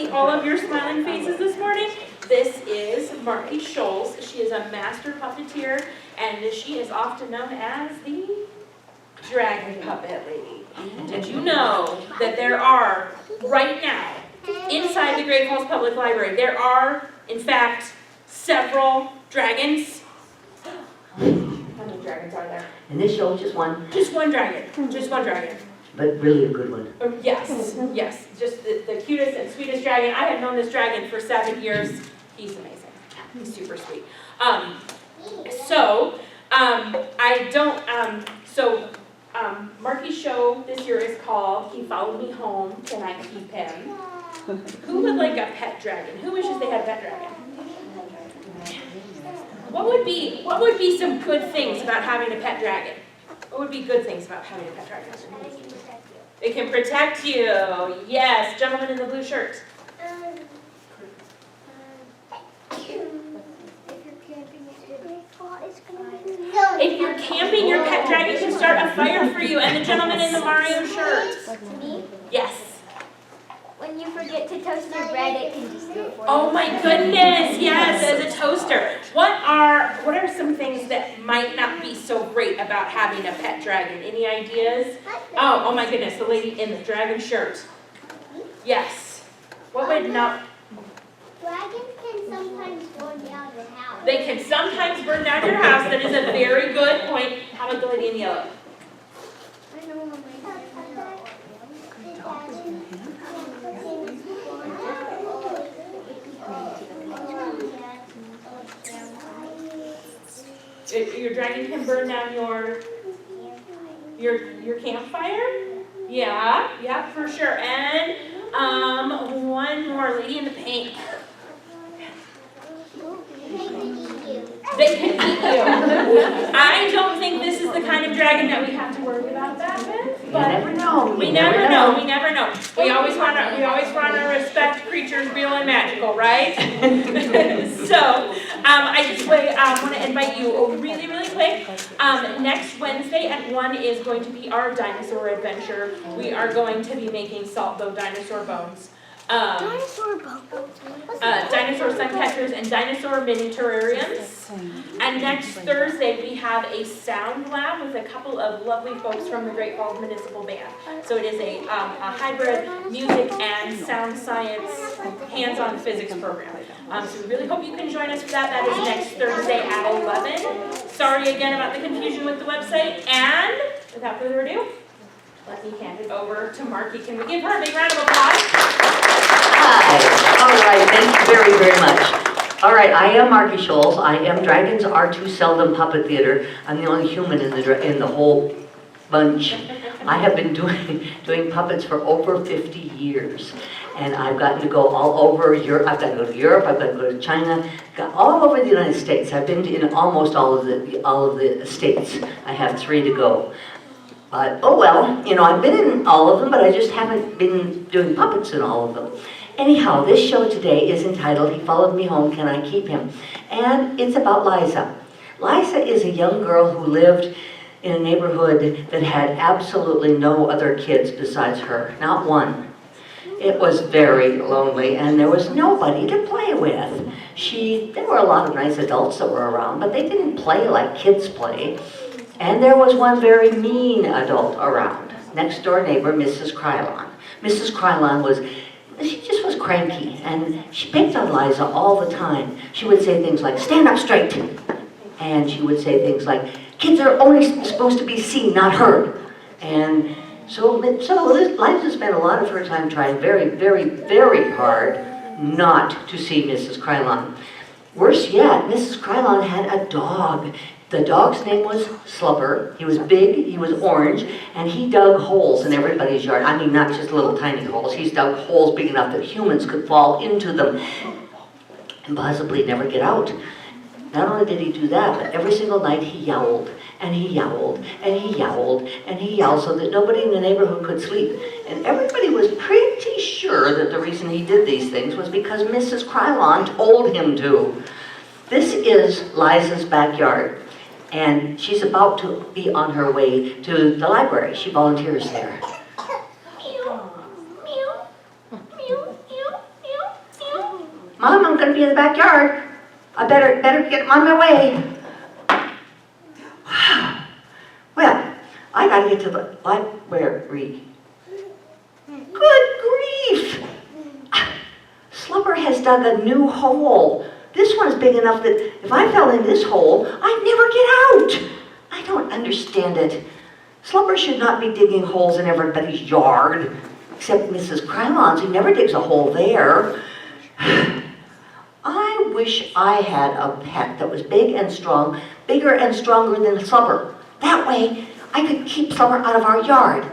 see all of your smiling faces this morning. This is Markie Scholz. She is a master puppeteer, and she is often known as the Dragon Puppet Lady. Did you know that there are, right now, inside the Great Falls Public Library, there are, in fact, several dragons? How many dragons are there? In this show, just one. Just one dragon. Just one dragon. But really a good one. Yes, yes. Just the cutest and sweetest dragon. I have known this dragon for 7 years. He's amazing. He's super sweet. Markie's show this year is called He Followed Me Home, Can I Keep Him? Who would like a pet dragon? Who wishes they had a pet dragon? What would be some good things about having a pet dragon? What would be good things about having a pet dragon? It can protect you. Yes, gentleman in the blue shirt. If you're camping, your pet dragon can start a fire for you. And the gentleman in the Mario shirt. Me? Yes. When you forget to toast your bread, it can just do it for you. Oh my goodness, yes, as a toaster. What are some things that might not be so great about having a pet dragon? Any ideas? Oh my goodness, the lady in the dragon shirt. Yes. What would not... Dragons can sometimes burn down your house. They can sometimes burn down your house. That is a very good point. How about the lady in yellow? I know what Your dragon can burn down your campfire? Yeah, for sure. And one more, lady in the pink. They can eat you. I don't think this is the kind of dragon that we have to worry about that with. You never know. We never know. We never know. We always want to respect creatures real and magical, right? So I just want to invite you really, really quick. Next Wednesday at 1 is going to be our dinosaur adventure. We are going to be making salt dough dinosaur bones. Dinosaur sun catchers and dinosaur mini terrariums. And next Thursday we have a sound lab with a couple of lovely folks from the Great Falls Municipal Band. So it is a hybrid music and sound science hands-on physics program. So we really hope you can join us for that. That is next Thursday at 11. Sorry again about the confusion with the website. And without further ado, let me hand it over to Markie. Can we give her a big round of applause? Hi. All right, thank you very, very much. All right, I am Markie Scholz. I am Dragons Are Too Seldom Puppet Theater. I'm the only human in the whole bunch. I have been doing puppets for over 50 years. And I've gotten to go all over Europe. I've got to go to Europe, I've got to go to China, all over the United States. I've been in almost all of the states. I have 3 to go. Oh well, I've been in all of them, but I just haven't been doing puppets in all of them. Anyhow, this show today is entitled He Followed Me Home, Can I Keep Him? And it's about Liza. Liza is a young girl who lived in a neighborhood that had absolutely no other kids besides her, not one. It was very lonely, and there was nobody to play with. There were a lot of nice adults that were around, but they didn't play like kids play. And there was one very mean adult around, next door neighbor, Mrs. Krylon. Mrs. Krylon she just was cranky, and she picked on Liza all the time. She would say things like, stand up straight. And she would say things like, kids are only supposed to be seen, not heard. And so Liza spent a lot of her time trying very, very, very hard not to see Mrs. Krylon. Worse yet, Mrs. Krylon had a dog. The dog's name was Slubber. He was big, he was orange, and he dug holes in everybody's yard. I mean, not just little tiny holes. He's dug holes big enough that humans could fall into them and possibly never get out. Not only did he do that, but every single night he yowled, and he yowled, and he yowled, and he yowled so that nobody in the neighborhood could sleep. And everybody was pretty sure that the reason he did these things was because Mrs. Krylon told him to. This is Liza's backyard. And she's about to be on her way to the library. She volunteers there. gonna be in the backyard. I better get on my way. Well, I gotta get to the library. Good grief! Slubber has dug a new hole. This one's big enough that if I fell in this hole, I'd never get out. I don't understand it. Slubber should not be digging holes in everybody's yard, except Mrs. Krylon's, who never digs a hole there. I wish I had a pet that was big and strong, bigger and stronger than Slubber. That way, I could keep Slubber out of our yard.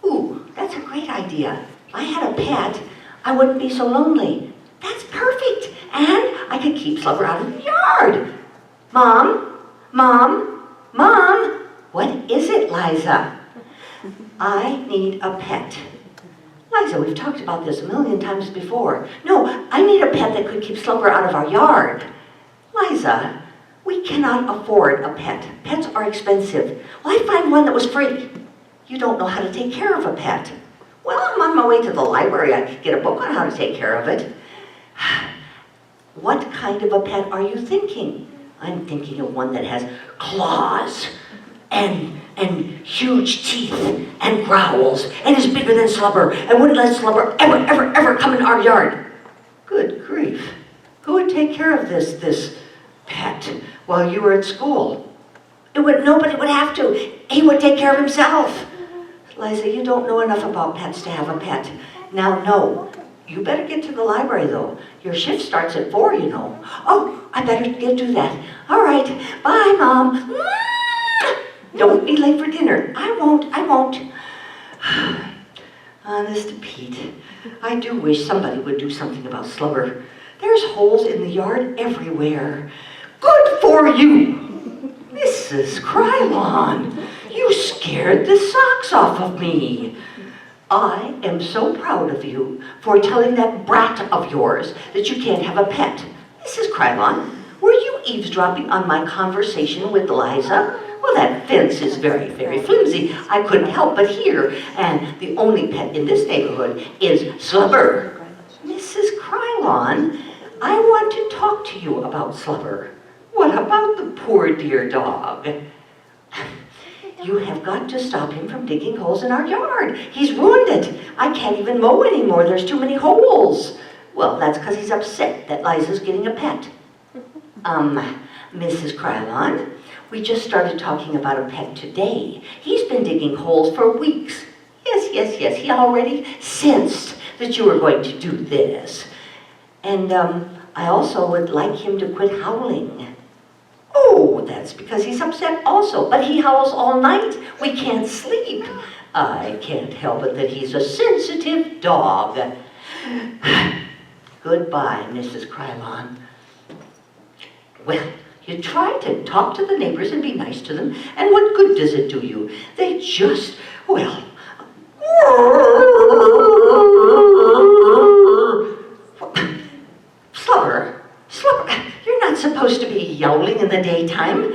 Ooh, that's a great idea. If I had a pet, I wouldn't be so lonely. That's perfect. And I could keep Slubber out of the yard. Mom? What is it, Liza? I need a pet. Liza, we've talked about this a million times before. No, I need a pet that could keep Slubber out of our yard. Liza, we cannot afford a pet. Pets are expensive. Why find one that was free? You don't know how to take care of a pet. Well, I'm on my way to the library. I could get a book on how to take care of it. What kind of a pet are you thinking? I'm thinking of one that has claws and huge teeth and growls and is bigger than Slubber and wouldn't let Slubber ever come in our yard. Good grief. Who would take care of this pet while you were at school? Nobody would have to. He would take care of himself. Liza, you don't know enough about pets to have a pet. Now, no. You better get to the library, though. Your shift starts at 4, you know. Oh, I better do that. All right. Bye, Mom. Don't be late for dinner. I won't. Honest to Pete, I do wish somebody would do something about Slubber. There's holes in the yard everywhere. Good for you! Mrs. Krylon, you scared the socks off of me. I am so proud of you for telling that brat of yours that you can't have a pet. Mrs. Krylon, were you eavesdropping on my conversation with Liza? Well, that fence is very, very flimsy. I couldn't help but hear. And the only pet in this neighborhood is Slubber. Mrs. Krylon, I want to talk to you about Slubber. What about the poor dear dog? You have got to stop him from digging holes in our yard. He's ruined it. I can't even mow anymore. There's too many holes. Well, that's because he's upset that Liza's getting a pet. Mrs. Krylon, we just started talking about a pet today. He's been digging holes for weeks. Yes. He already sensed that you were going to do this. And I also would like him to quit howling. Oh, that's because he's upset also, but he howls all night. We can't sleep. I can't help it that he's a sensitive dog. Goodbye, Mrs. Krylon. Well, you try to talk to the neighbors and be nice to them, and what good does it do you? They just, well... Slubber, you're not supposed to be yowling in the daytime.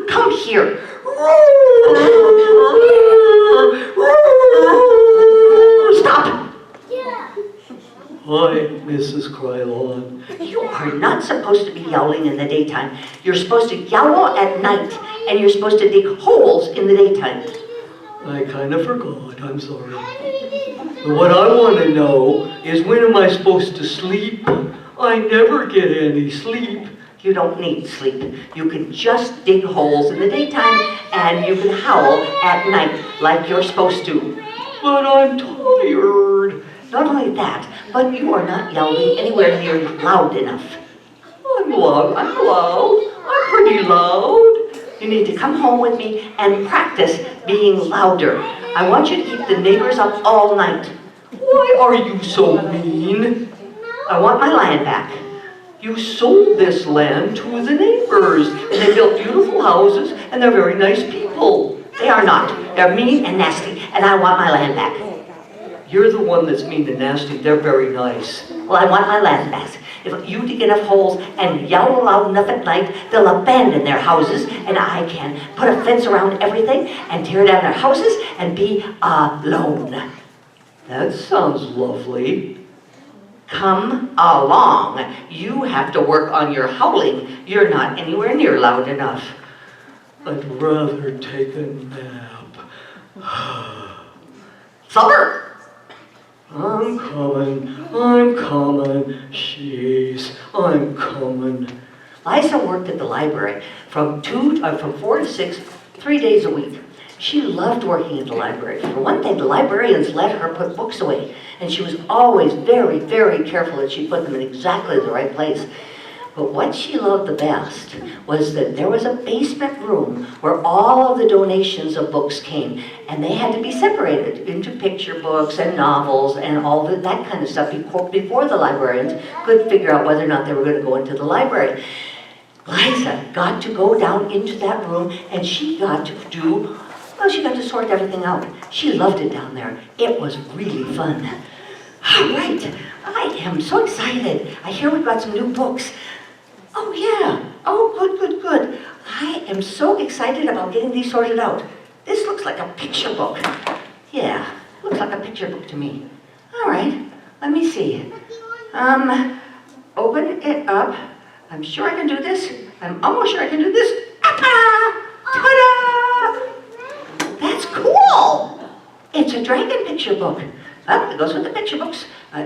Come here. Stop. Hi, Mrs. Krylon. You are not supposed to be yowling in the daytime. You're supposed to yowl at night, and you're supposed to dig holes in the daytime. I kind of forgot, I'm sorry. But what I want to know is, when am I supposed to sleep? I never get any sleep. You don't need sleep. You can just dig holes in the daytime, and you can howl at night like you're supposed to. But I'm tired. Not only that, but you are not yowling anywhere near loud enough. I'm loud. I'm pretty loud. You need to come home with me and practice being louder. I want you to keep the neighbors up all night. Why are you so mean? I want my land back. You sold this land to the neighbors, and they built beautiful houses, and they're very nice people. They are not. They're mean and nasty, and I want my land back. You're the one that's mean and nasty. They're very nice. Well, I want my land back. If you dig enough holes and yowl loud enough at night, they'll abandon their houses, and I can put a fence around everything and tear down their houses and be alone. That sounds lovely. Come along. You have to work on your howling. You're not anywhere near loud enough. I'd rather take a nap. Supper! I'm coming. Jeez, I'm coming. Liza worked at the library from 4 to 6, 3 days a week. She loved working at the library. For one thing, the librarians let her put books away, and she was always very, very careful that she put them in exactly the right place. But what she loved the best was that there was a basement room where all of the donations of books came, and they had to be separated into picture books and novels and all that kind of stuff before the librarians could figure out whether or not they were going to go into the library. Liza got to go down into that room, and she got to sort everything out. She loved it down there. It was really fun. All right, I am so excited. I hear we've got some new books. Oh yeah, oh good. I am so excited about getting these sorted out. This looks like a picture book. Yeah, looks like a picture book to me. All right, let me see. Open it up. I'm sure I can do this. I'm almost sure I can do this. Ta-da! That's cool! It's a dragon picture book. Well, it goes with the picture books. I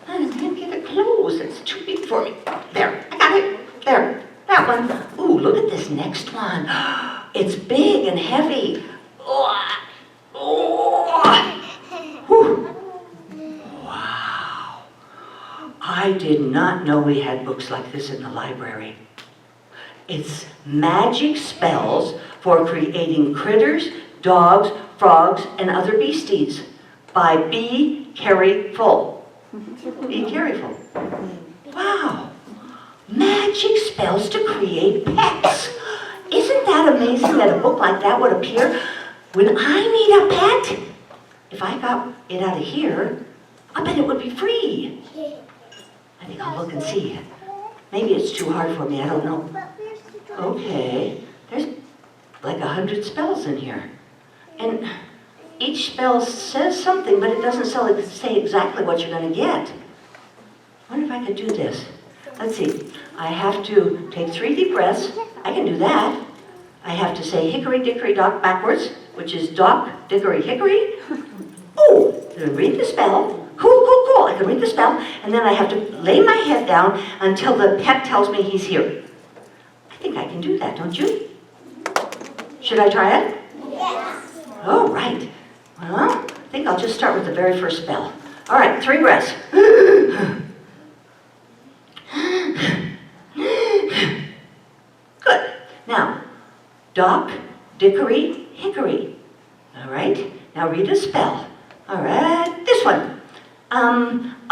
can't get it closed. It's too big for me. There, I got it. There, that one. Ooh, look at this next one. It's big and heavy. Whew. Wow. I did not know we had books like this in the library. It's magic spells for creating critters, dogs, frogs, and other beasties by Be Careful. Be Careful. Wow. Magic spells to create pets. Isn't that amazing that a book like that would appear when I need a pet? If I got it out of here, I bet it would be free. I think I'll look and see. Maybe it's too hard for me, I don't know. Okay, there's like 100 spells in here. And each spell says something, but it doesn't say exactly what you're going to get. I wonder if I could do this. Let's see. I have to take 3 deep breaths. I can do that. I have to say hickory dickory dock backwards, which is dock dickory hickory. Oh, read the spell. Cool. I can read the spell. And then I have to lay my head down until the pet tells me he's here. I think I can do that, don't you? Should I try it? Yes. Oh, right. Well, I think I'll just start with the very first spell. All right, 3 breaths. Good. Now, dock, dickory, hickory. All right, now read a spell. All right, this one.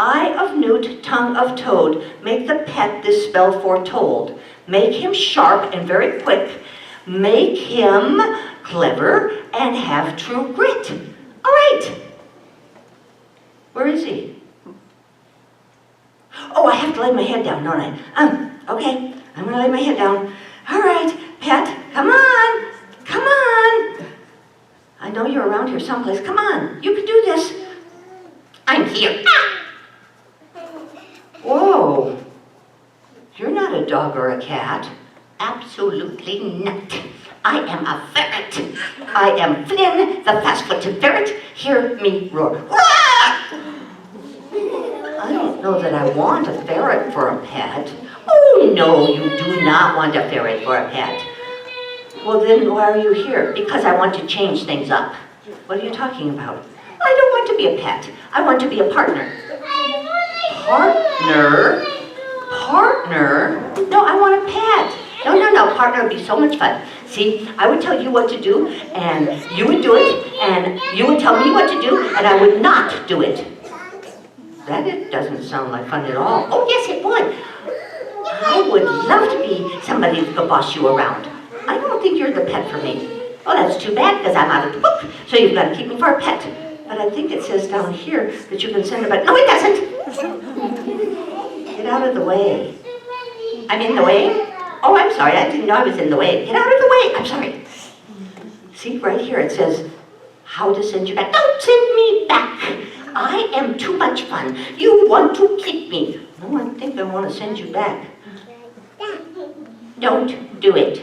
Eye of newt, tongue of toad, make the pet this spell foretold. Make him sharp and very quick. Make him clever and have true grit. All right. Where is he? Oh, I have to lay my head down, don't I? Okay, I'm gonna lay my head down. All right, pet, come on. I know you're around here someplace. Come on, you can do this. I'm here. Whoa. You're not a dog or a cat. Absolutely not. I am a ferret. I am Flynn, the fast-footed ferret. Hear me roar. I don't know that I want a ferret for a pet. Oh, no, you do not want a ferret for a pet. Well, then why are you here? Because I want to change things up. What are you talking about? I don't want to be a pet. I want to be a partner. Partner? No, I want a pet. No, partner would be so much fun. See, I would tell you what to do, and you would do it, and you would tell me what to do, and I would not do it. It doesn't sound like fun at all. Oh, yes, it would. I would love to be somebody who could boss you around. I don't think you're the pet for me. Oh, that's too bad, because I'm out of the book, so you've got to keep me for a pet. But I think it says down here that you can send a pet. No, it doesn't. Get out of the way. I'm in the way? Oh, I'm sorry, I didn't know I was in the way. Get out of the way, I'm sorry. See, right here it says, how to send you back. Don't send me back. I am too much fun. You want to keep me. No, I think I want to send you back. Don't do it.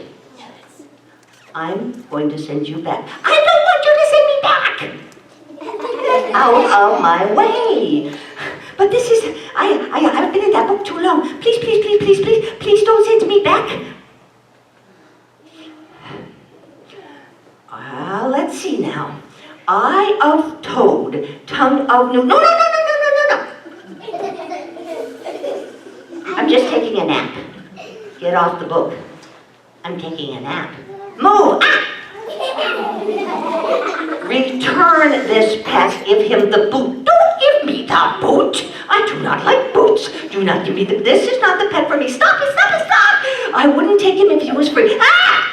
I'm going to send you back. I don't want you to send me back. Out of my way. But this is, I've been in that book too long. Please, please, please, please, please, please don't send me back. Let's see now. Eye of toad, tongue of no. I'm just taking a nap. Get off the book. I'm taking a nap. Move! Ah! Return this pet. Give him the boot. Don't give me the boot. I do not like boots. Do not give me the... This is not the pet for me. Stop it, stop it, stop! I wouldn't take him if he was free. Ah!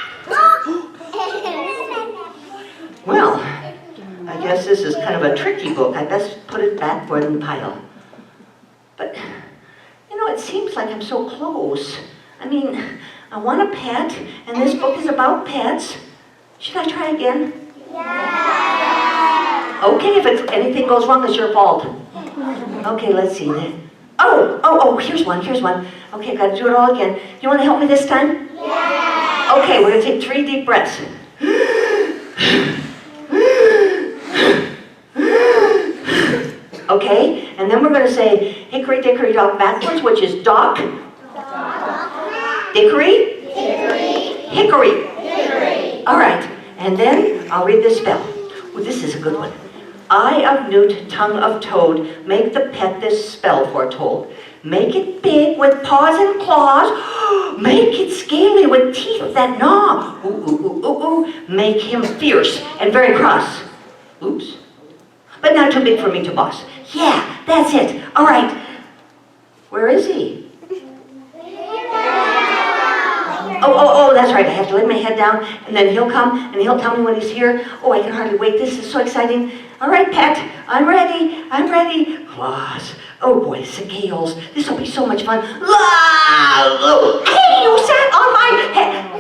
Well, I guess this is kind of a tricky book. I best put it back in the pile. But, you know, it seems like I'm so close. I mean, I want a pet, and this book is about pets. Should I try again? Yeah. Okay, if anything goes wrong, it's your fault. Okay, let's see. Oh, here's one. Okay, I've got to do it all again. You want to help me this time? Yeah. Okay, we're going to take 3 deep breaths. Okay, and then we're going to say hickory dickory dock backwards, which is dock, dickory, hickory. All right, and then I'll read this spell. Oh, this is a good one. Eye of newt, tongue of toad, make the pet this spell foretold. Make it big with paws and claws. Make it scaly with teeth that gnaw. Ooh. Make him fierce and very cross. Oops. But not too big for me to boss. Yeah, that's it. All right. Where is he? Oh, that's right. I have to lay my head down, and then he'll come, and he'll tell me when he's here. Oh, I can hardly wait. This is so exciting. All right, pet. I'm ready. Claws. Oh, boy, scales. This will be so much fun. Hey, you sat on my head.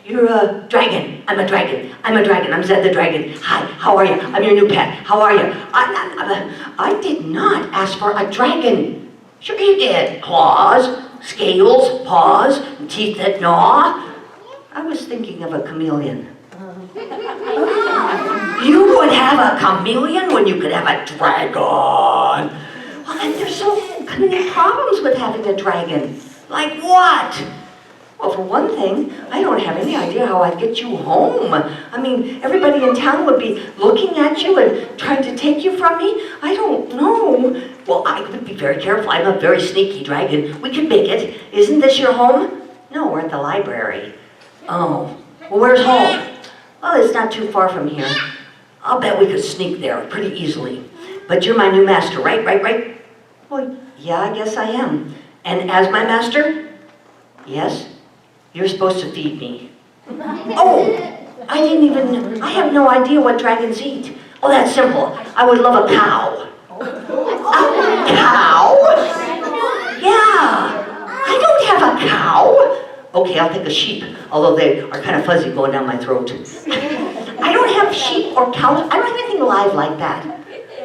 You're a dragon. I'm a dragon. I'm Zed the dragon. Hi, how are you? I'm your new pet. How are you? I did not ask for a dragon. Sure you did. Claws, scales, paws, teeth that gnaw. I was thinking of a chameleon. You would have a chameleon when you could have a dragon. Well, and there's so many problems with having a dragon. Like what? Well, for one thing, I don't have any idea how I'd get you home. I mean, everybody in town would be looking at you and trying to take you from me. I don't know. Well, I would be very careful. I'm a very sneaky dragon. We could make it. Isn't this your home? No, we're at the library. Oh, well, where's home? Well, it's not too far from here. I'll bet we could sneak there pretty easily. But you're my new master, right? Well, yeah, I guess I am. And as my master? Yes? You're supposed to feed me. Oh, I have no idea what dragons eat. Oh, that's simple. I would love a cow. A cow? Yeah, I don't have a cow. Okay, I'll take a sheep, although they are kind of fuzzy going down my throat. I don't have sheep or cows. I don't have anything live like that.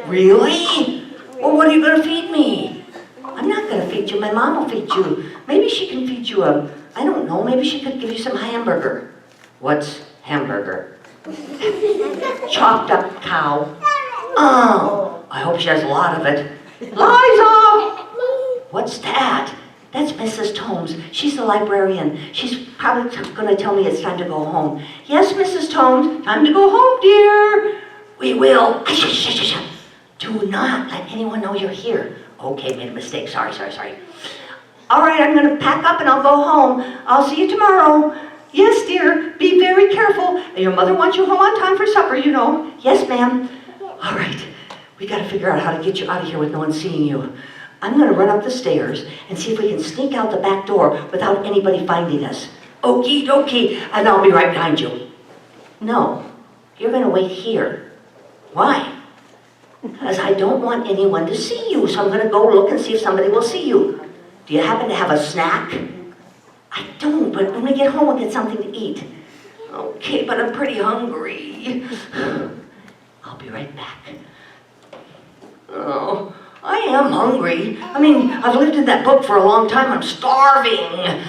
Really? Well, what are you going to feed me? I'm not going to feed you. My mom will feed you. Maybe she can feed you I don't know, maybe she could give you some hamburger. What's hamburger? Chopped up cow. Oh, I hope she has a lot of it. Liza! What's that? That's Mrs. Tomes. She's the librarian. She's probably going to tell me it's time to go home. Yes, Mrs. Tomes, time to go home, dear. We will. Shh. Do not let anyone know you're here. Okay, made a mistake. Sorry. All right, I'm going to pack up and I'll go home. I'll see you tomorrow. Yes, dear, be very careful. Your mother wants you home on time for supper, you know. Yes, ma'am. All right, we got to figure out how to get you out of here with no one seeing you. I'm going to run up the stairs and see if we can sneak out the back door without anybody finding us. Okie dokie, and I'll be right behind you. No, you're going to wait here. Why? Because I don't want anyone to see you, so I'm going to go look and see if somebody will see you. Do you happen to have a snack? I don't, but when we get home, we'll get something to eat. Okay, but I'm pretty hungry. I'll be right back. Oh, I am hungry. I mean, I've lived in that book for a long time. I'm starving.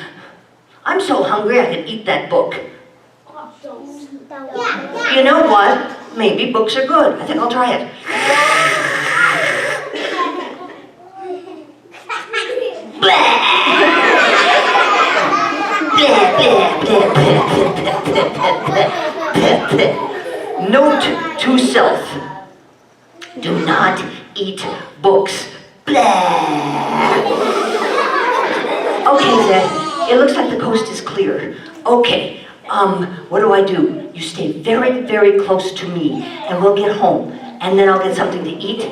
I'm so hungry I could eat that book. You know what? Maybe books are good. I think I'll try it. Note to self. Do not eat books. Okay, Zed. It looks like the coast is clear. Okay, what do? You stay very, very close to me, and we'll get home, and then I'll get something to eat.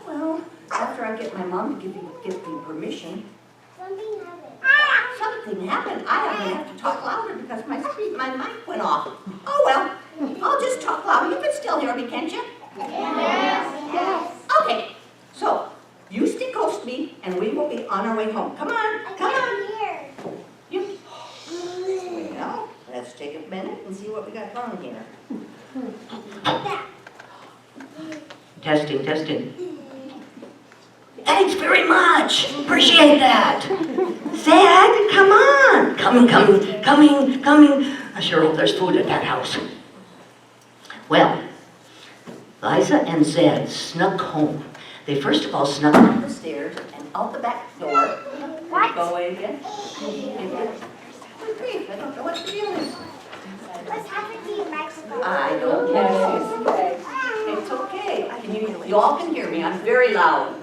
Well, after I get my mom to give me permission. Something happened. I'm gonna have to talk louder because my mic went off. Oh well, I'll just talk louder. You can still hear me, can't you? Yes. Okay, so you stay close to me, and we will be on our way home. Come on, come on. You. Well, let's take a minute and see what we got going here. Testing, testing. Thanks very much. Appreciate that. Zed, come on. Coming. I sure hope there's food at that house. Well, Liza and Zed snuck home. They first of all snuck up the stairs and out the back door. What? Go away again. Good grief, I don't know what the deal is. What's happened to you, Mexico? I don't know. It's okay. You all can hear me. I'm very loud.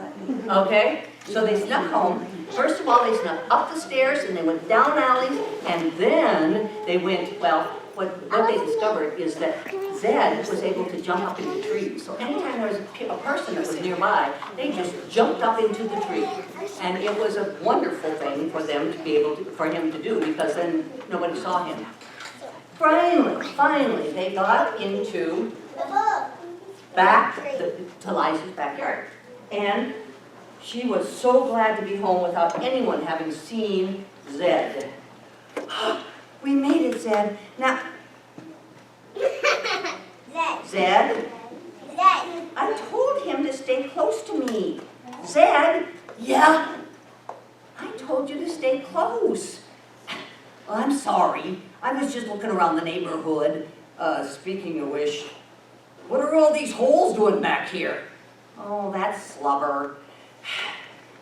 Okay? So they snuck home. First of all, they snuck up the stairs and they went down alleys and then they went, well, what they discovered is that Zed was able to jump up into trees. So anytime there was a person that was nearby, they just jumped up into the tree. And it was a wonderful thing for them to be able to, for him to do because then nobody saw him. Finally, they got into to Liza's backyard. And she was so glad to be home without anyone having seen Zed. We made it, Zed. Now, Zed, I told him to stay close to me. Zed, yeah, I told you to stay close. Well, I'm sorry. I was just looking around the neighborhood. Speaking of which, what are all these holes doing back here? Oh, that's Slubber.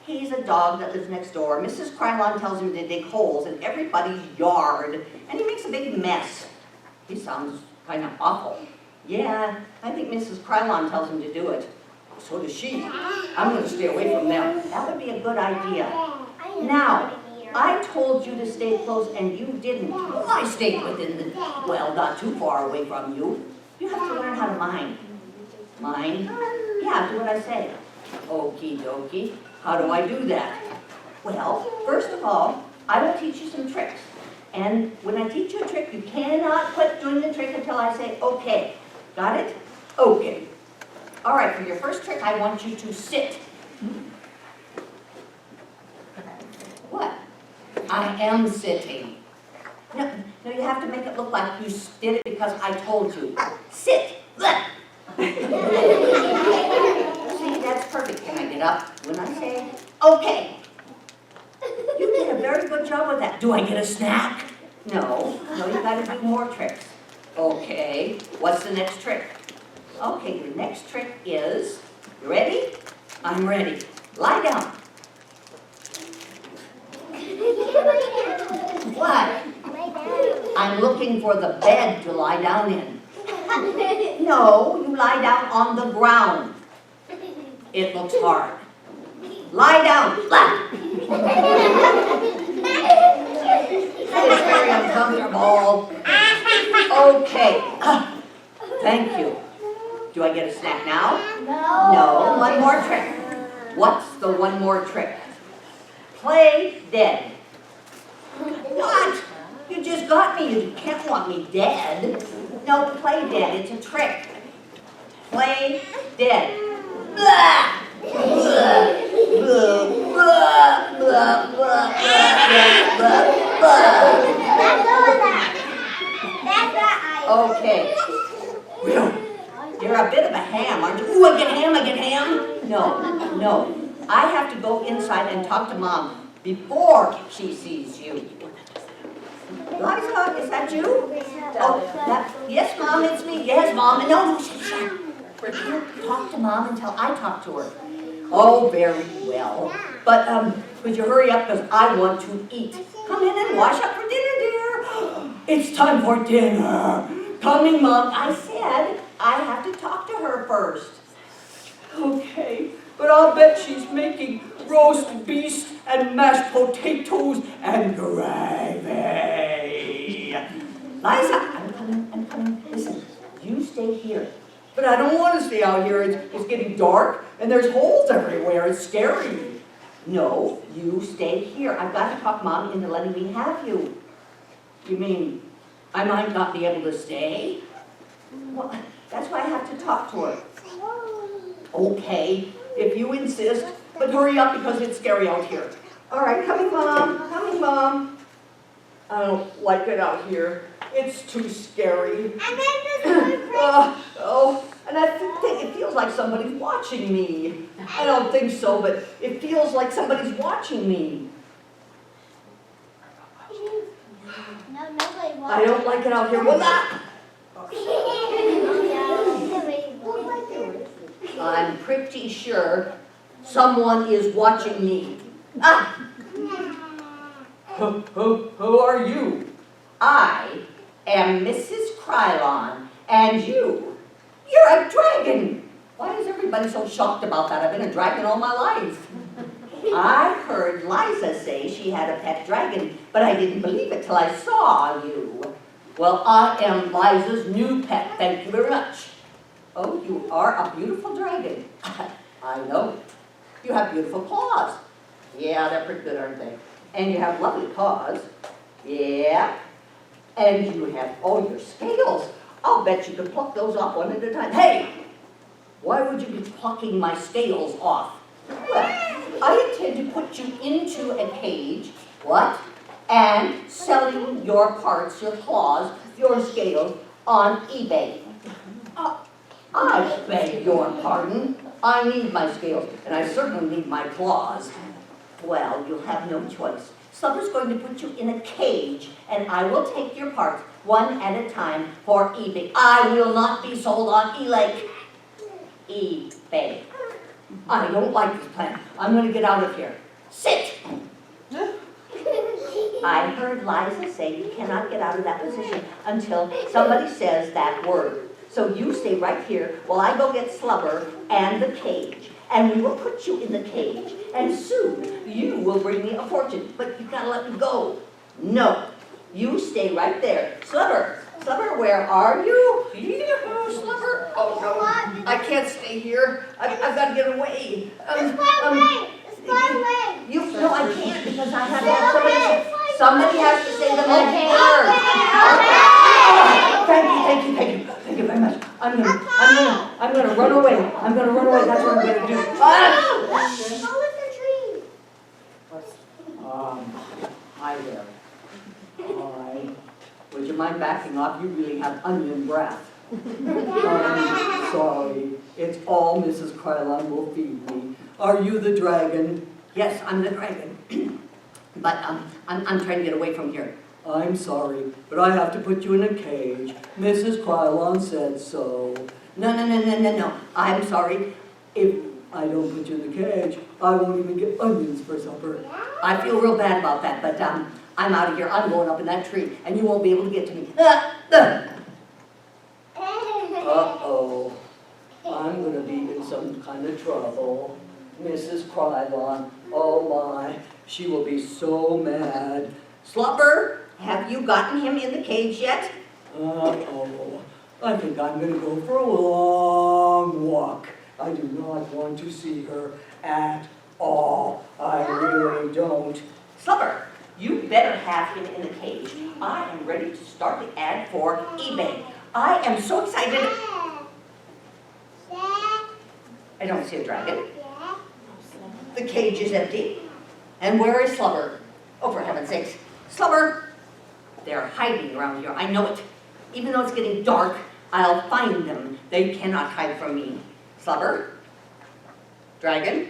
He's a dog that lives next door. Mrs. Krylon tells him to dig holes in everybody's yard, and he makes a big mess. He sounds kind of awful. Yeah, I think Mrs. Krylon tells him to do it. So does she. I'm going to stay away from them. That would be a good idea. Now, I told you to stay close, and you didn't. Well, I stayed within well, not too far away from you. You have to learn how to mind. Mind? Yeah, do what I say. Okie dokie. How do I do that? Well, first of all, I will teach you some tricks. And when I teach you a trick, you cannot quit doing the trick until I say, okay. Got it? Okay. All right, for your first trick, I want you to sit. What? I am sitting. No, you have to make it look like you did it because I told you. Sit. See, that's perfect. Can I get up when I say, okay? You did a very good job with that. Do I get a snack? No, you gotta do more tricks. Okay, what's the next trick? Okay, your next trick is, you ready? I'm ready. Lie down. What? I'm looking for the bed to lie down in. No, you lie down on the ground. It looks hard. Lie down. It's very uncomfortable. Okay. Thank you. Do I get a snack now? No. One more trick. What's the one more trick? Play dead. What? You just got me. You can't want me dead. No, play dead. It's a trick. Play dead. Blah! Blah! Blah! Blah! Blah! Blah! Blah! Blah! That's what Okay. You're a bit of a ham, aren't you? Ooh, I get ham. No. I have to go inside and talk to Mom before she sees you. Liza, is that you? Oh, yes, Mom, it's me. Yes, Mom. No, talk to Mom until I talk to her. Oh, very well. But would you hurry up because I want to eat. Come in and wash up for dinner, dear. It's time for dinner. Coming, Mom. I said I have to talk to her first. Okay, but I'll bet she's making roast beef and mashed potatoes and gravy. Liza, I'm coming. Listen, you stay here. But I don't want to stay out here. It's getting dark and there's holes everywhere. It's scary. No, you stay here. I've got to talk Mom into letting me have you. You mean I might not be able to stay? Well, that's why I have to talk to her. Okay, if you insist, but hurry up because it's scary out here. All right, coming, Mom. I don't like it out here. It's too scary. And then the And I think it feels like somebody's watching me. I don't think so, but it feels like somebody's watching me. No, nobody wants. I don't like it out here. Well, I'm pretty sure someone is watching me. Who are you? I am Mrs. Krylon, and you're a dragon. Why is everybody so shocked about that? I've been a dragon all my life. I heard Liza say she had a pet dragon, but I didn't believe it till I saw you. Well, I am Liza's new pet. Thank you very much. Oh, you are a beautiful dragon. I know. You have beautiful claws. Yeah, they're pretty good, aren't they? And you have lovely paws. Yeah. And you have all your scales. I'll bet you could pluck those off one at a time. Hey! Why would you be plucking my scales off? Well, I intend to put you into a cage, and selling your parts, your claws, your scales on eBay. I beg your pardon. I need my scales, and I certainly need my claws. Well, you'll have no choice. Slubber's going to put you in a cage, and I will take your parts one at a time for eBay. I will not be sold on eBay. I don't like this plan. I'm going to get out of here. Sit! I heard Liza say you cannot get out of that position until somebody says that word. So you stay right here while I go get Slubber and the cage. And we will put you in the cage. And soon you will bring me a fortune. But you've got to let me go. No. You stay right there. Slubber, where are you? Slubber. Oh, no. I can't stay here. I've got to get away. It's far away. No, I can't because I have to have somebody has to say the magic word. Thank you very much. I'm gonna run away. That's what I'm gonna do. Go with the tree. Hi there. Hi. Would you mind backing off? You really have onion breath. I'm sorry. It's all Mrs. Krylon will feed me. Are you the dragon? Yes, I'm the dragon. But I'm trying to get away from here. I'm sorry, but I have to put you in a cage. Mrs. Krylon said so. No. I'm sorry. If I don't put you in the cage, I won't even get onions for supper. I feel real bad about that, but I'm out of here. I'm going up in that tree, and you won't be able to get to me. Uh-oh. I'm going to be in some kind of trouble. Mrs. Krylon, oh my, she will be so mad. Slubber, have you gotten him in the cage yet? Uh-oh. I think I'm going to go for a long walk. I do not want to see her at all. I really don't. Slubber, you better have him in the cage. I am ready to start the ad for eBay. I am so excited. I don't see a dragon. The cage is empty. And where is Slubber? Oh, for heaven's sakes. Slubber! They're hiding around here. I know it. Even though it's getting dark, I'll find them. They cannot hide from me. Slubber? Dragon?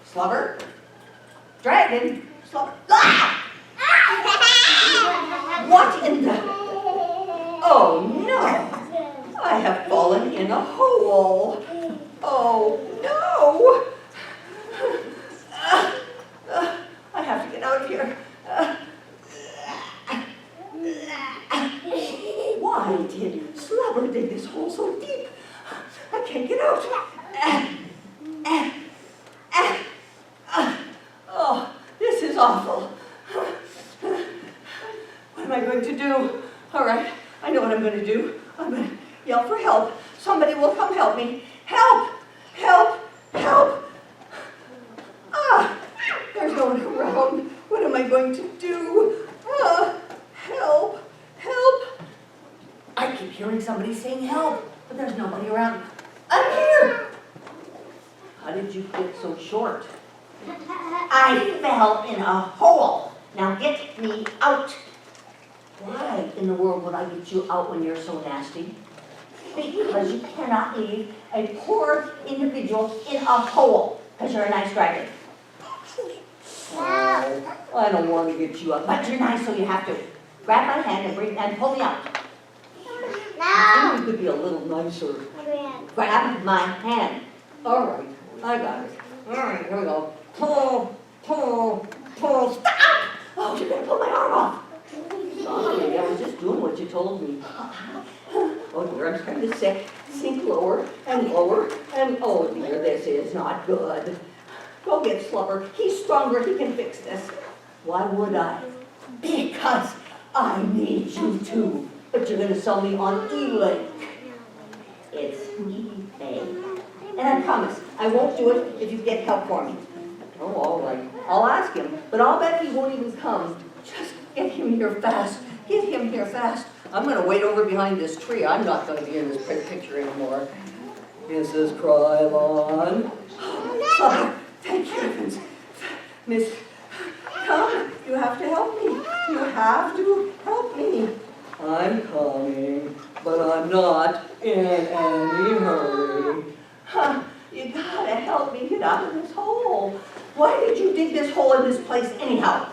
Slubber? Dragon? Slubber? Ah! What in the... Oh no! I have fallen in a hole. Oh no! I have to get out of here. Why did Slubber dig this hole so deep? I can't get out. Oh, this is awful. What am I going to do? All right, I know what I'm going to do. I'm going to yell for help. Somebody will come help me. Help! Help! Help! Ah! There's no one around. What am I going to do? Help! Help! I keep hearing somebody saying help, but there's nobody around. I'm here! How did you get so short? I fell in a hole. Now get me out. Why in the world would I get you out when you're so nasty? Because you cannot leave a poor individual in a hole because you're a nice dragon. Oh, I don't want to get you up, but you're nice, so you have to. Grab my hand and pull me out. No. You could be a little nicer. Grab my hand. All right, I got it. All right, here we go. Pull, pull, pull. Stop! Oh, you're gonna pull my arm off. Sorry, I was just doing what you told me. Oh dear, I'm starting to sink lower and lower, and oh dear, this is not good. Go get Slubber. He's stronger. He can fix this. Why would I? Because I need you to. But you're going to sell me on eLink. It's eBay. And I promise, I won't do it if you get help for me. Oh, all right. I'll ask him, but I'll bet he won't even come. Just get him here fast. Get him here fast. I'm going to wait over behind this tree. I'm not going to be in this picture anymore. Mrs. Krylon. Oh, thank heavens. Miss, come. You have to help me. You have to help me. I'm coming, but I'm not in any hurry. You gotta help me get out of this hole. Why did you dig this hole in this place anyhow?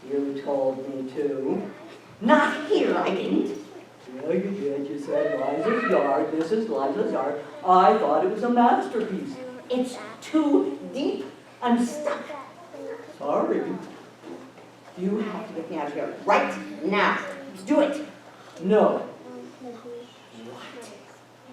You told me to. Not here, I didn't. Yeah, you did. You said Liza's yard. This is Liza's yard. I thought it was a masterpiece. It's too deep. I'm stuck. Sorry. You have to get me out of here right now. Do it. No.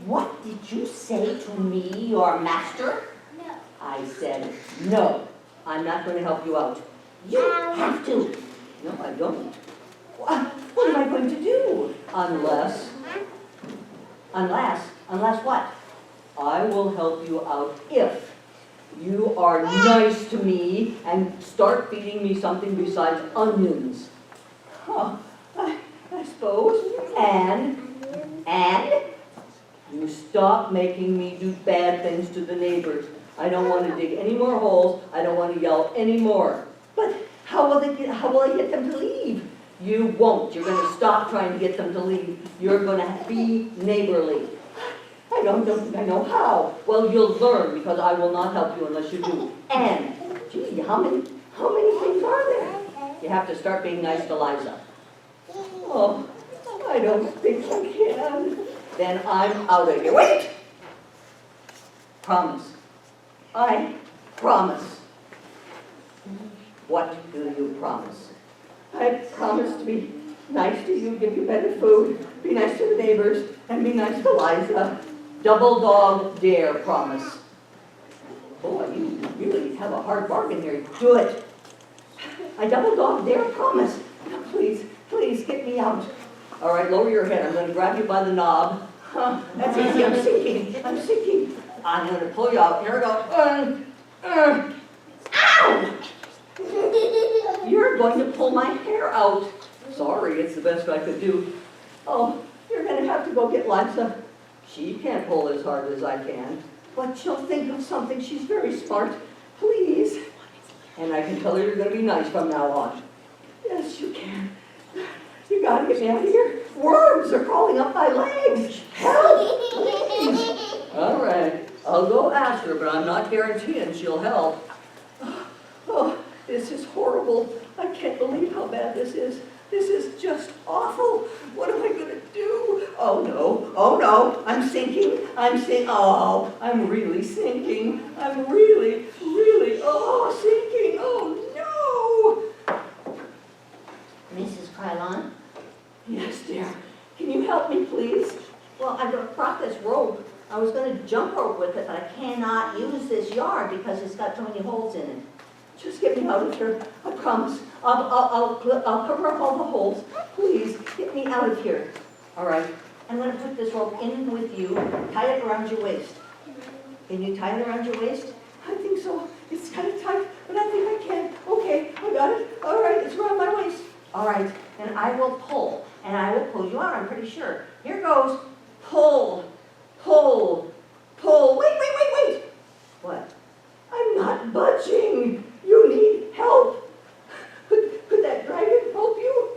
What did you say to me, your master? No. I said no. I'm not going to help you out. You have to. No, I don't. What am I going to do? Unless what? I will help you out if you are nice to me and start feeding me something besides onions. Huh, I suppose. And you stop making me do bad things to the neighbors. I don't want to dig any more holes. I don't want to yell anymore. But how will I get them to leave? You won't. You're going to stop trying to get them to leave. You're going to be neighborly. I don't think I know how. Well, you'll learn because I will not help you unless you do. And, gee, how many things are there? You have to start being nice to Liza. Oh, I don't think I can. Then I'm out of here. Wait! Promise. I promise. What do you promise? I promise to be nice to you, give you better food, be nice to the neighbors, and be nice to Liza. Double dog dare promise. Boy, you really have a hard bargain here. Do it. I double dog dare promise. Now, please, get me out. All right, lower your head. I'm going to grab you by the knob. That's easy. I'm sinking. I'm going to pull you out. Here we go. Ow! You're going to pull my hair out. Sorry, it's the best I could do. Oh, you're going to have to go get Liza. She can't pull as hard as I can, but she'll think of something. She's very smart. Please. And I can tell her you're going to be nice from now on. Yes, you can. You got gotta get me out of here. Worms are crawling up my legs. Help! All right, I'll go ask her, but I'm not guaranteeing she'll help. Oh, this is horrible. I can't believe how bad this is. This is just awful. What am I gonna do? Oh no, I'm sinking. Oh, I'm really sinking. I'm really, sinking. Oh no! Mrs. Krylon? Yes, dear. Can you help me, please? Well, I brought this rope. I was going to jump rope with it, but I cannot use this yard because it's got too many holes in it. Just get me out of here. I promise. I'll cover up all the holes. Please, get me out of here. All right. I'm going to put this rope in with you. Tie it around your waist. Can you tie it around your waist? I think so. It's kind of tight, but I think I can. Okay, I got it. All right, it's around my waist. All right. Then I will pull, and I will pull you out, I'm pretty sure. Here goes. Pull. Pull. Pull. Wait. What? I'm not budging. You need help. Could that dragon help you?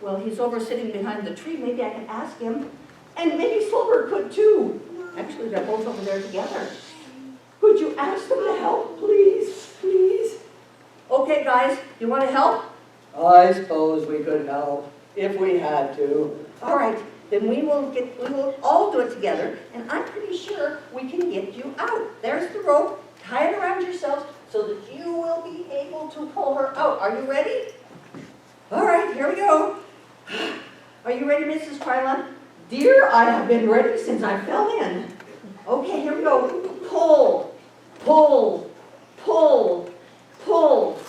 Well, he's over sitting behind the tree. Maybe I can ask him. And maybe Silver could too. Actually, they're both over there together. Could you ask them to help, please? Please? Okay, guys, you want to help? I suppose we could help if we had to. All right, then we will all do it together, and I'm pretty sure we can get you out. There's the rope. Tie it around yourselves so that you will be able to pull her out. Are you ready? All right, here we go. Are you ready, Mrs. Krylon? Dear, I have been ready since I fell in. Okay, here we go. Pull, pull, pull, pull.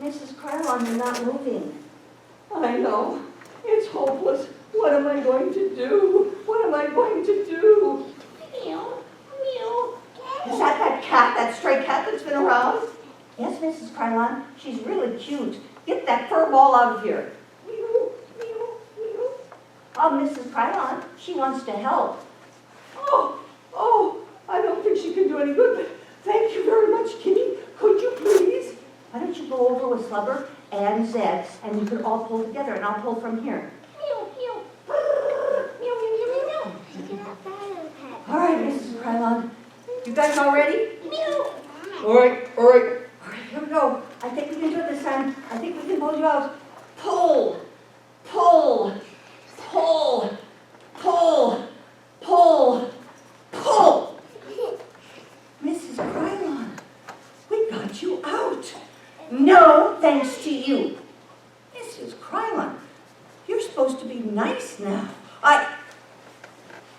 Mrs. Krylon, you're not moving. I know. It's hopeless. What am I going to do? What am I going to do? Meow, meow. Is that cat, that stray cat that's been around? Yes, Mrs. Krylon, she's really cute. Get that fur ball out of here. Meow, meow, meow. Mrs. Krylon, she wants to help. Oh, I don't think she can do any good, but thank you very much, Kitty. Could you please? Why don't you go over with Slubber and Zed, and you can all pull together, and I'll pull from here. Meow, meow. Meow, meow, meow, meow. Get out that pet. All right, Mrs. Krylon. You guys all ready? Meow. All right. All right, here we go. I think we can do it this time. I think we can pull you out. Pull, pull, pull, pull, pull, pull. Mrs. Krylon, we got you out. No thanks to you. Mrs. Krylon, you're supposed to be nice now.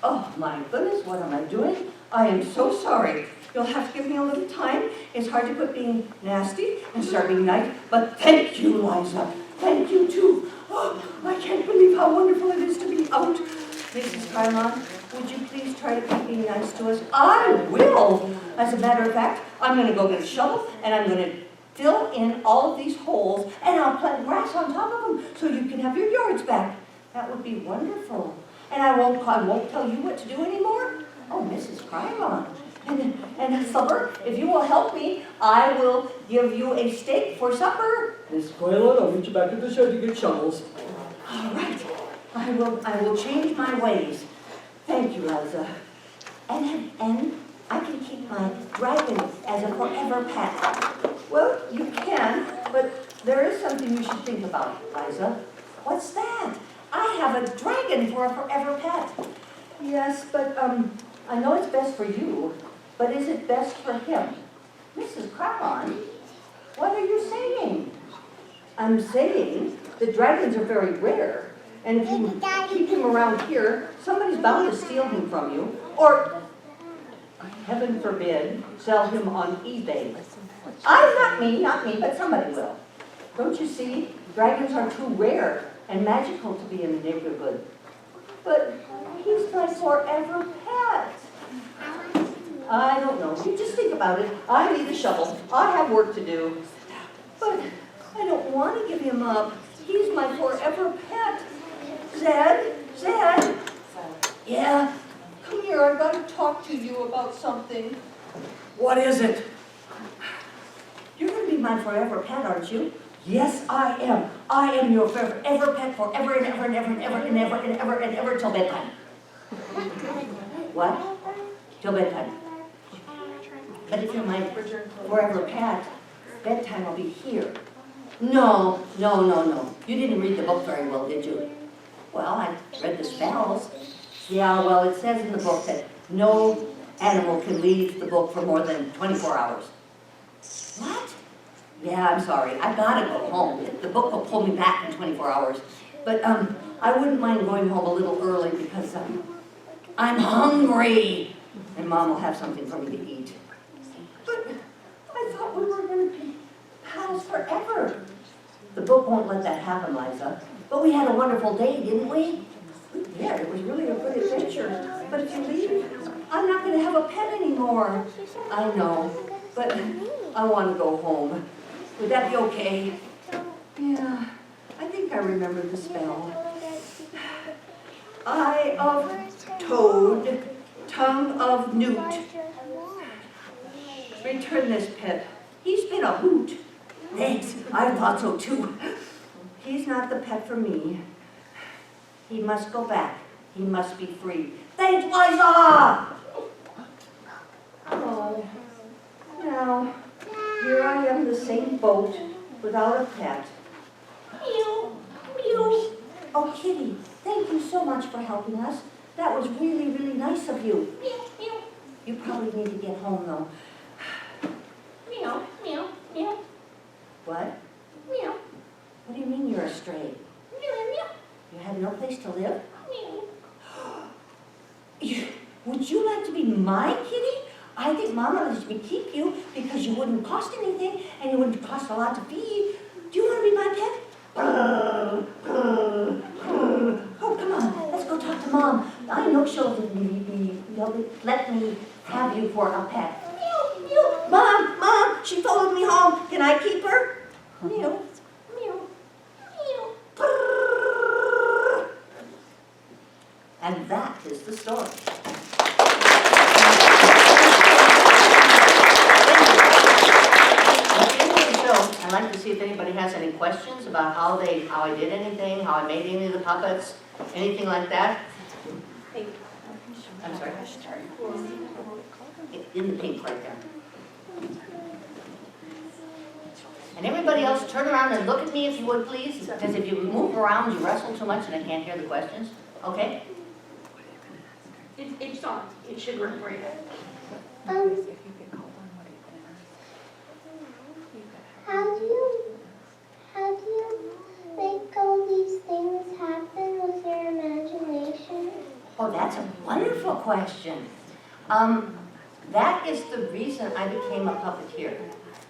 Oh my goodness, what am I doing? I am so sorry. You'll have to give me a little time. It's hard to quit being nasty and start being nice, but thank you, Liza. Thank you, too. Oh, I can't believe how wonderful it is to be out. Mrs. Krylon, would you please try to keep being nice to us? I will. As a matter of fact, I'm going to go get a shovel, and I'm going to fill in all of these holes, and I'll plant grass on top of them so you can have your yards back. That would be wonderful. And I won't tell you what to do anymore. Oh, Mrs. Krylon. And supper, if you will help me, I will give you a steak for supper. Miss Krylon, I'll meet you back at the shed to get shovels. All right. I will change my ways. Thank you, Liza. And I can keep my dragon as a forever pet. Well, you can, but there is something you should think about, Liza. What's that? I have a dragon for a forever pet. Yes, but I know it's best for you, but is it best for him? Mrs. Krylon, what are you saying? I'm saying the dragons are very rare, and if you keep him around here, somebody's bound to steal him from you, or, heaven forbid, sell him on eBay. Not me, but somebody will. Don't you see? Dragons are too rare and magical to be in the neighborhood. But he's my forever pet. I don't know. You just think about it. I need a shovel. I have work to do. But I don't want to give him up. He's my forever pet. Zed? Yeah? Come here. I've got to talk to you about something. What is it? You're going to be my forever pet, aren't you? Yes, I am. I am your forever pet forever and ever and ever and ever and ever and ever and ever till bedtime. What? Till bedtime. But if you're my forever pet, bedtime will be here. No. You didn't read the book very well, did you? Well, I read the spells. Yeah, well, it says in the book that no animal can leave the book for more than 24 hours. What? Yeah, I'm sorry. I gotta go home. The book will pull me back in 24 hours. But I wouldn't mind going home a little early because I'm hungry. And Mom will have something for me to eat. But I thought we were going to be pals forever. The book won't let that happen, Liza. But we had a wonderful day, didn't we? Yeah, it was really a good adventure. But if you leave, I'm not going to have a pet anymore. I know, but I want to go home. Would that be okay? Yeah, I think I remember the spell. Eye of toad, tongue of newt. Return this pet. He's been a hoot. Thanks, I thought so too. He's not the pet for me. He must go back. He must be free. Thanks, Liza! Oh, now, here I am in the same boat without a pet. Meow, meow. Oh, Kitty, thank you so much for helping us. That was really, really nice of you. Meow, meow. You probably need to get home, though. Meow, meow, meow. What? Meow. What do you mean you're a stray? Meow, meow. You have no place to live? Meow. Would you like to be my kitty? I think Mama lets me keep you because you wouldn't cost anything and you wouldn't cost a lot to feed. Do you want to be my pet? Oh, come on. Let's go talk to Mom. I know she'll let me have you for a pet. Meow, meow. Mom, she followed me home. Can I keep her? Meow, meow, meow. And that is the story. I'd like to see if anybody has any questions about how I did anything, how I made any of the puppets, anything like that. Pink. I'm sorry. In the pink right there. And everybody else, turn around and look at me if you would, please. Because if you move around, you wrestle too much and I can't hear the questions. Okay? It's on. It should work for you. How do you make all these things happen with your imagination? Oh, that's a wonderful question. That is the reason I became a puppeteer,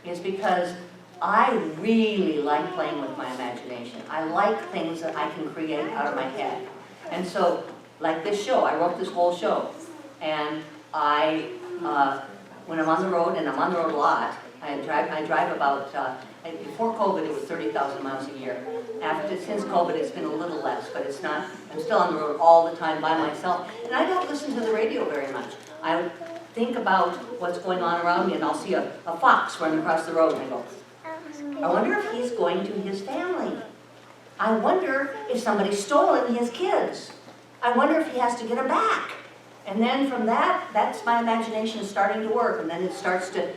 is because I really like playing with my imagination. I like things that I can create out of my head. And so, like this show, I wrote this whole show. And when I'm on the road, and I'm on the road a lot, I drive about, before COVID it was 30,000 miles a year. Since COVID it's been a little less, but it's not, I'm still on the road all the time by myself. And I don't listen to the radio very much. I think about what's going on around me and I'll see a fox running across the road and I go, I wonder if he's going to his family. I wonder if somebody's stolen his kids. I wonder if he has to get her back. And then from that's my imagination starting to work. And then it starts to,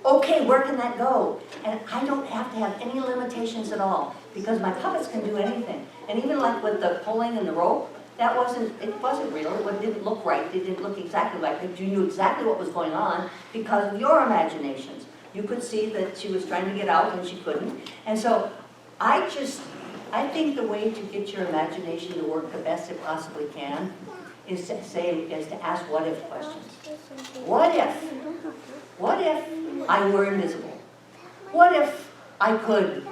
okay, where can that go? And I don't have to have any limitations at all because my puppets can do anything. And even like with the pulling and the rope, it wasn't real. It didn't look right. It didn't look exactly like it. You knew exactly what was going on because of your imaginations. You could see that she was trying to get out and she couldn't. And so I think the way to get your imagination to work the best it possibly can is to ask what if questions. What if I were invisible? What if I could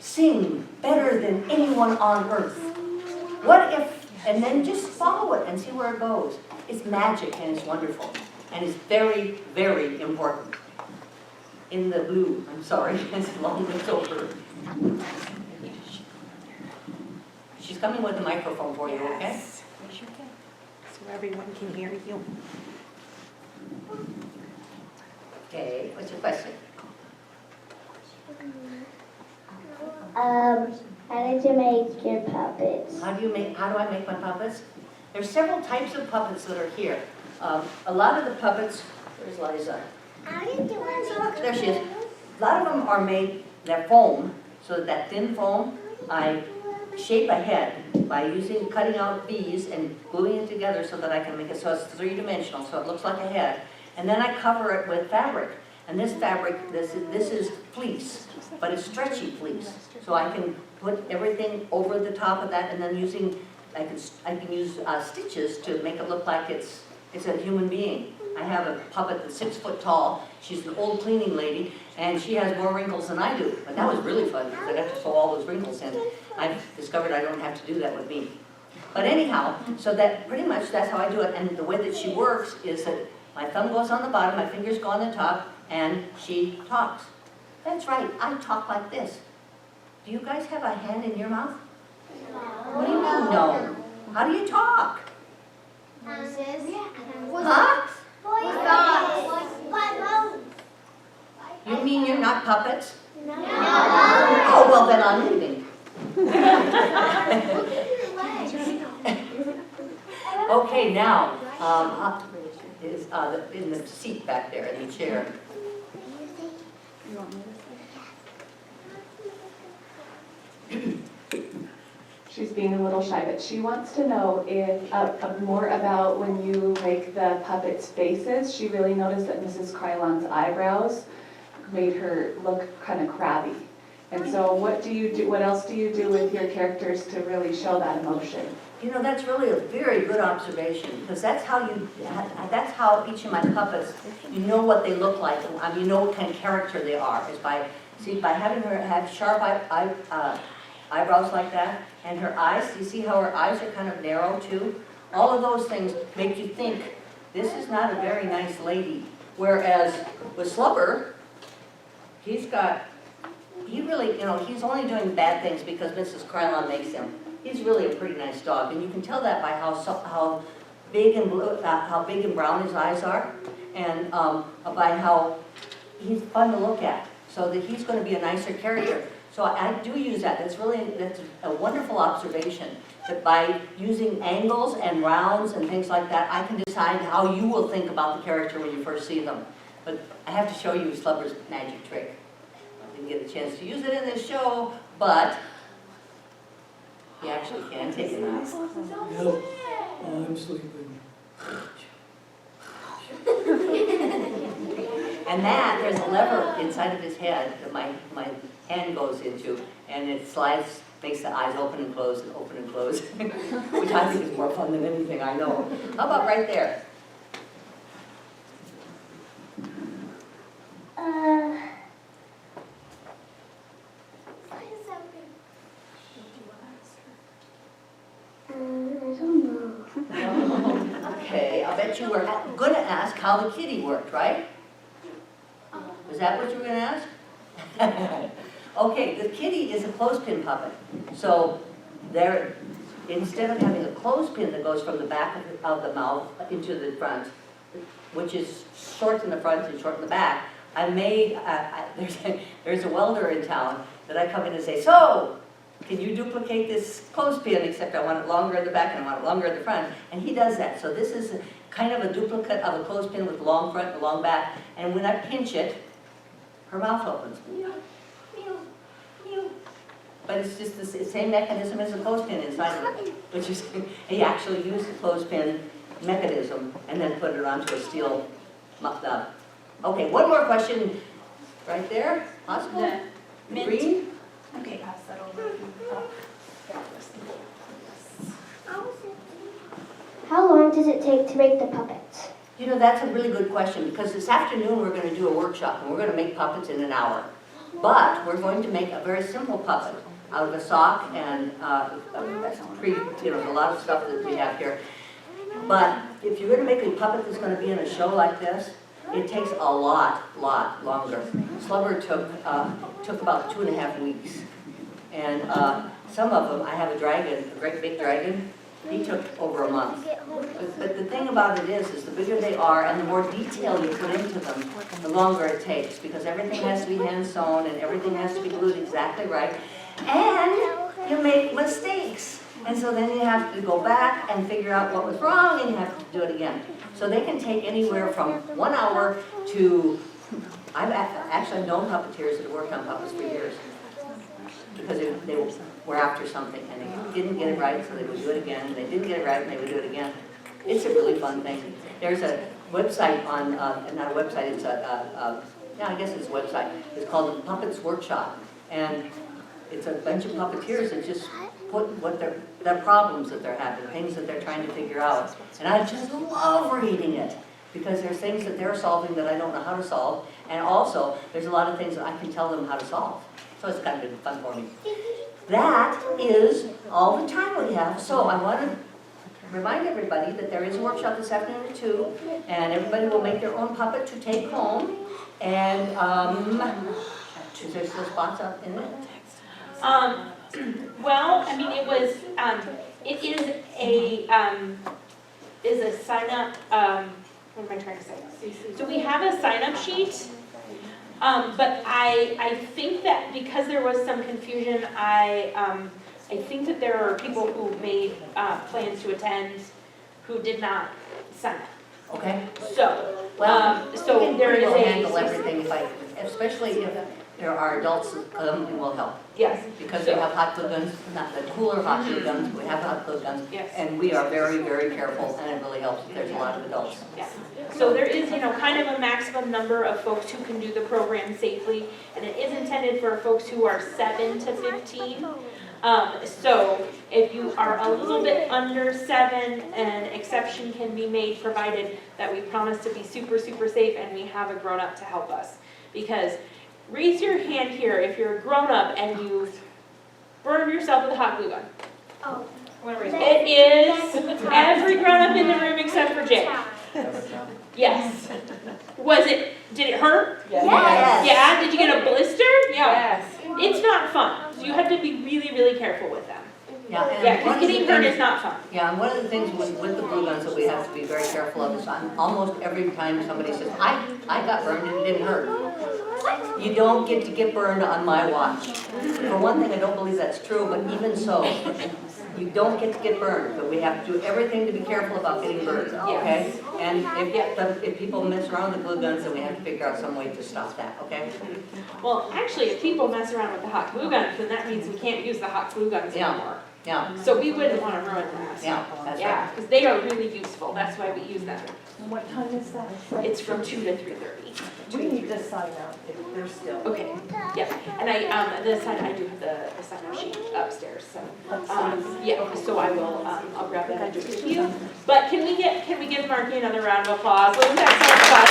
sing better than anyone on earth? What if, and then just follow it and see where it goes. It's magic and it's wonderful. And it's very, very important. In the blue, I'm sorry, as long as it's over. She's coming with the microphone for you, okay? Yes, you can. So everyone can hear you. Okay, what's your question? How did you make your puppets? How do I make my puppets? There's several types of puppets that are here. A lot of the puppets, where's Liza? How did you Look, there she is. A lot of them are made, they're foam, so that thin foam, I shape a head by cutting out these and gluing it together so that I can make it so it's three-dimensional, so it looks like a head. And then I cover it with fabric. And this fabric, this is fleece, but it's stretchy fleece. So I can put everything over the top of that, and then I can use stitches to make it look like it's a human being. I have a puppet that's 6 foot tall. She's an old cleaning lady, and she has more wrinkles than I do. But that was really fun, because I got to sew all those wrinkles in. I've discovered I don't have to do that with me. But anyhow, so that pretty much that's how I do it. And the way that she works is that my thumb goes on the bottom, my fingers go on the top, and she talks. That's right, I talk like this. Do you guys have a hand in your mouth? What do you mean, no? How do you talk? Huh? You mean you're not puppets? No. Oh, well then I'm leaving. Okay, now, is in the seat back there, in the chair. She's being a little shy, but she wants to know if more about when you make the puppets' faces. She really noticed that Mrs. Krylon's eyebrows made her look kind of crabby. And so what else do you do with your characters to really show that emotion? You know, that's really a very good observation, because that's how each of my puppets, you know what they look like, and you know what kind of character they are, is by having her have sharp eyebrows like that, and her eyes, you see how her eyes are kind of narrow too? All of those things make you think, this is not a very nice lady. Whereas with Slubber, he really, you know, he's only doing bad things because Mrs. Krylon makes him. He's really a pretty nice dog, and you can tell that by how big and blue, how big and brown his eyes are, and by how he's fun to look at, so that he's going to be a nicer character. So I do use that. That's a wonderful observation, that by using angles and rounds and things like that, I can decide how you will think about the character when you first see them. But I have to show you Slubber's magic trick. I didn't get a chance to use it in this show, but he actually can take it out. Yep, I'm sleeping. And that, there's a lever inside of his head that my hand goes into, and it slides, makes the eyes open and close, which I think is more fun than anything I know. How about right there? I don't know. Okay, I bet you were going to ask how the kitty worked, right? Was that what you were going to ask? Okay, the kitty is a clothespin puppet. So there, instead of having a clothespin that goes from the back of the mouth into the front, which is short in the front and short in the back, I made, there's a welder in town that I come in and say, so, can you duplicate this clothespin, except I want it longer at the back and I want it longer at the front. And he does that. So this is kind of a duplicate of a clothespin with long front and long back. And when I pinch it, her mouth opens. Meow, meow, meow. But it's just the same mechanism as a clothespin inside of it. Which is, he actually used the clothespin mechanism and then put it onto a steel muffed up. Okay, one more question right there. Possible? Mint. Green? Okay, pass that over. How long does it take to make the puppets? You know, that's a really good question, because this afternoon we're going to do a workshop, and we're going to make puppets in an hour. But we're going to make a very simple puppet out of a sock and a lot of stuff that we have here. But if you're going to make a puppet that's going to be in a show like this, it takes a lot longer. Slubber took about 2.5 weeks. And some of them, I have a dragon, a great big dragon, he took over a month. But the thing about it is the bigger they are and the more detail you put into them, the longer it takes, because everything has to be hand sewn and everything has to be glued exactly right. And you make mistakes. And so then you have to go back and figure out what was wrong, and you have to do it again. So they can take anywhere from 1 hour to, I've actually known puppeteers that have worked on puppets for years. Because they were after something and they didn't get it right, so they would do it again. They didn't get it right, and they would do it again. It's a really fun thing. There's a website on, not a website, it's yeah, I guess it's a website. It's called the Puppets Workshop. And it's a bunch of puppeteers that just put what their problems that they're having, things that they're trying to figure out. And I just love reading it because there's things that they're solving that I don't know how to solve. And also, there's a lot of things that I can tell them how to solve. So it's kind of been fun for me. That is all the time we have. So I want to remind everybody that there is a workshop this afternoon at 2, and everybody will make their own puppet to take home. And is there still spots up in it? Well, I mean, it was, it is a sign up, what am I trying to say? So we have a sign up sheet, but I think that because there was some confusion, I think that there are people who made plans to attend who did not sign up. Okay? So, Well, so there is we'll handle a, everything especially if there are adults who will help. yes, Because we have hot glue guns, not the cooler hot glue guns, we have hot glue guns. yes. And we are very, very careful, and it really helps if there's a lot of adults. Yeah, so there is, kind of a maximum number of folks who can do the program safely, and it is intended for folks who are 7 to 15. So if you are a little bit under 7, an exception can be made, provided that we promise to be super, super safe and we have a grown-up to help us. Because raise your hand here if you're a grown-up and you've burned yourself with a hot glue gun. Oh. It is every grown-up in the room except for Jay. Yes. Did it hurt? Yes. Yeah, did you get a blister? Yeah. Yes. It's not fun. So you have to be really, really careful with them. Yeah, and Yeah, one because of the getting hurt things- is not fun. Yeah, and one of the things with the glue guns that we have to be very careful of is almost every time somebody says, I got burned and it didn't hurt. You don't get to get burned on my watch. For one thing, I don't believe that's true, but even so, you don't get to get burned, but we have to do everything to be careful about getting burned, okay? And if people mess around with glue guns, then we have to figure out some way to stop that, okay? Well, actually, if people mess around with the hot glue guns, then that means we can't use the hot glue guns Yeah. anymore. Yeah, So we wouldn't want to ruin that. yeah, that's Yeah, right. because they are really useful. That's why we use them. And what time is that? It's from 2 to 3:30. We need to sign up if they're still. Okay, yeah, and I do have the sign-up sheet upstairs, so, yeah, so I will, I'll grab that and just give you. But can we give Markie another round of applause? Wasn't that so fun?